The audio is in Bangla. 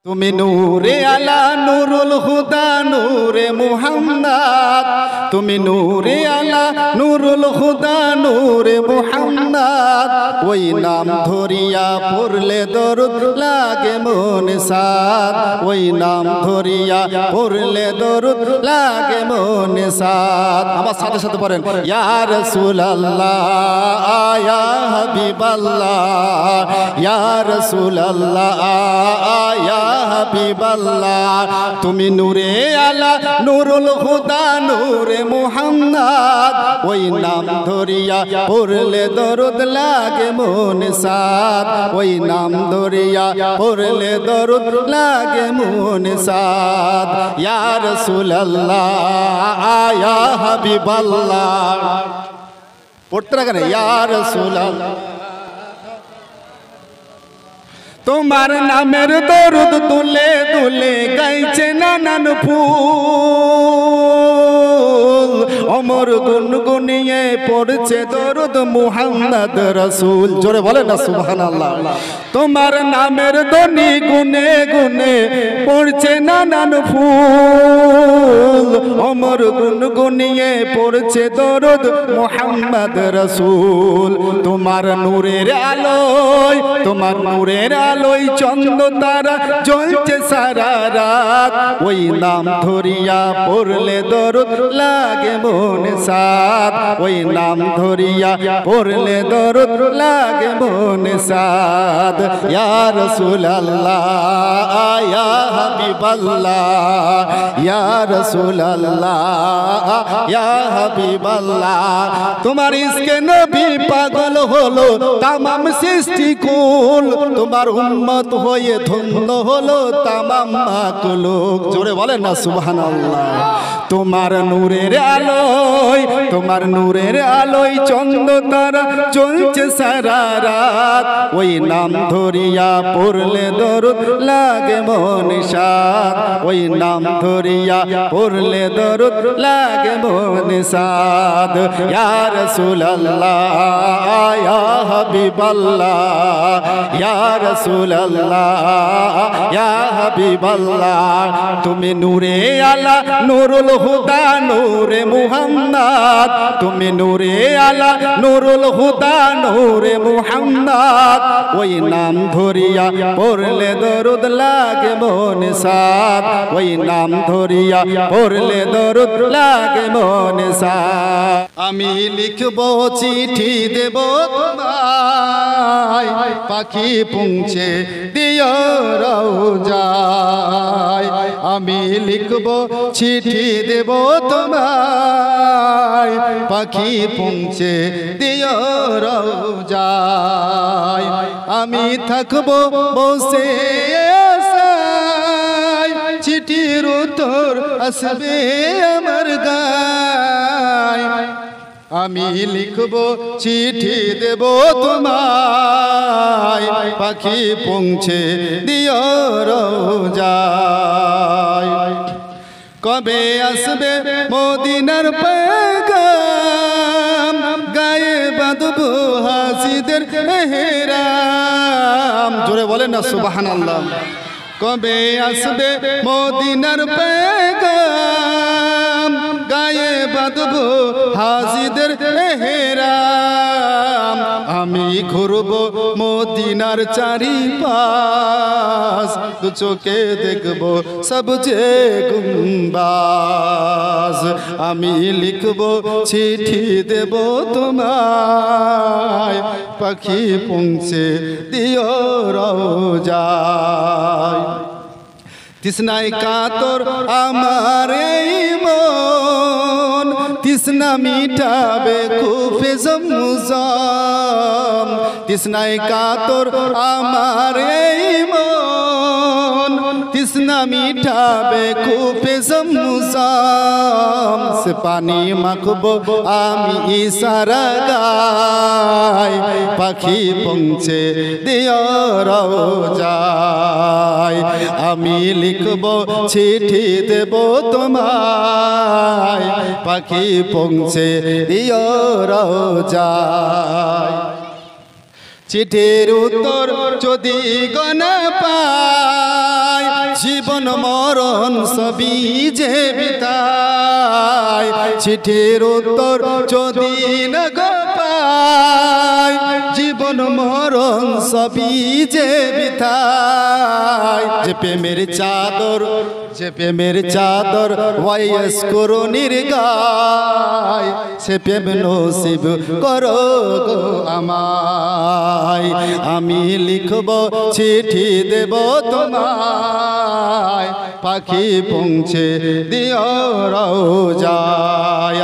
তুমি নূরে আলা নুরুল হুদা নূরে মুহাম্মদ, তুমি নূরে আলা নুরুল হুদা নূরে মুহাম্মদ। ওই নাম ধরিয়া পড়লে দরুদ লাগে মনে সাদ, ওই নাম ধরিয়া পড়লে দরুদ লাগে মনে সাদ। আমার সাথে সাথে পড়েন ইয়া রাসূলুল্লাহ ইয়া হাবিবাল্লাহ, ইয়া রাসূলুল্লাহ ইয়া হাবিবাল্লাহ। তুমি নূরে আলা নুরুল হুদা নূরে মুহাম্মদ, ওই নাম ধরিয়া পড়লে দরুদ লাগে মনে সাদ, ওই নাম ধরিয়া পড়লে দরুদ লাগে মনে সাদ। ইয়া রাসূলুল্লাহ ইয়া হাবিবাল্লাহ, পড়তে রাখেন ইয়া রাসূলুল্লাহ। তোমার নামের দরুদ দুলে দুলে গাইছে নানান ফুল, অমর গুনগুনিয়ে পড়ছে দরুদ মুহাম্মদ রাসূল। জোরে বলে না সুবহানাল্লাহ। তোমার নামের ধ্বনি গুনে গুনে পড়ছে নানান ফুল, অমর গুনগুনিয়ে পড়ছে দরুদ মুহাম্মদ রাসূল। তোমার নূরের আলোয়, তোমার নূরের আলোয় চন্দ্র তারা জ্বলছে সারা রাত, ওই নাম ধরিয়া পড়লে দরুদ লাগে মনে সাদ, ওই নাম ধরিয়া পড়লে দরুদ লাগে মনে সাদ। ইয়া রাসূলুল্লাহ ইয়া হাবিবাল্লাহ, ইয়া রাসূলুল্লাহ ইয়া হাবিবাল্লাহ। তোমার ইশকে নবী পাগল হলো তামাম সৃষ্টি কুল, তোমার উম্মত হয়ে ধন্য হলো তামাম মাখলুক। জোরে বলেন না সুবহানাল্লাহ। তোমার নূরের আলোয়, তোমার নূরের আলোয় চন্দ্র তারা জ্বলছে সারা রাত, ওই নাম ধরিয়া পড়লে দরুদ লাগে মনে সাদ, ওই নাম ধরিয়া পড়লে দরুদ লাগে মনে সাদ। ইয়া রাসূলুল্লাহ ইয়া হাবিবাল্লাহ, ইয়া রাসূলুল্লাহ ইয়া হাবিবাল্লাহ। তুমি নূরে আলা নুরুল হুদা নূরে মুহাম্মদ, তুমি নূরে আলা নুরুল হুদা নূরে মুহাম্মদ। ওই নাম ধরিয়া পড়লে দরুদ লাগে মনে সাদ, ওই নাম ধরিয়া পড়লে দরুদ লাগে মনে সাদ। আমি লিখব চিঠি দেব তোমায়, পাখি পৌঁছে দিও রওজায়। আমি লিখব চিঠি দেব তোমায়, পাখি পৌঁছে দিও রওজায়। আমি থাকবো বসে আশায়, চিঠির উত্তর আসবে আমার গায়। আমি লিখব চিঠি দেব তোমায়, পাখি পৌঁছে দিও রওজায়। কবে আসবে মদিনার পেগাম, গায়ে বাঁধবো হাসিদের মেহরাম। জোরে বলেন না সুবহানাল্লাহ। কবে আসবে মদিনার পেগাম, গায়ে বাঁধবো হাসিদের মেহরাম। আমি ঘুরবো মদিনার চারিপাশ, দু চোখে দেখবো সবজে গুম্বাজ। আমি লিখবো চিঠি দেব তোমায়, পাখি পৌঁছে দিও রওজায়। তৃষ্ণায় কাতর আমার এই মন, তৃষ্ণা মিটাবে কুফে জমজম। তৃষ্ণায় কাতর আমার এই মন, তৃষ্ণা মিটাবে কুফে জমজম। সে পানি মাখবো আমি ইশারা গায়, পাখি পৌঁছে দিও রওজায়। আমি লিখব চিঠি দেব তোমায়, পাখি পৌঁছে দিও রওজায়। চিঠির উত্তর যদি গনা পায়, জীবন মরণ সবই যে বিতায় চিঠির উত্তর যদি না গো পাই জীবন মরণ সবই যে বিতায় যে প্রেমের চাদর ওয়াইস করো নির্গায় সে প্রেম নসিব করো গো আমায় আমি লিখব চিঠি দেব তোমায় পাখি পৌঁছে দিও রওজায়।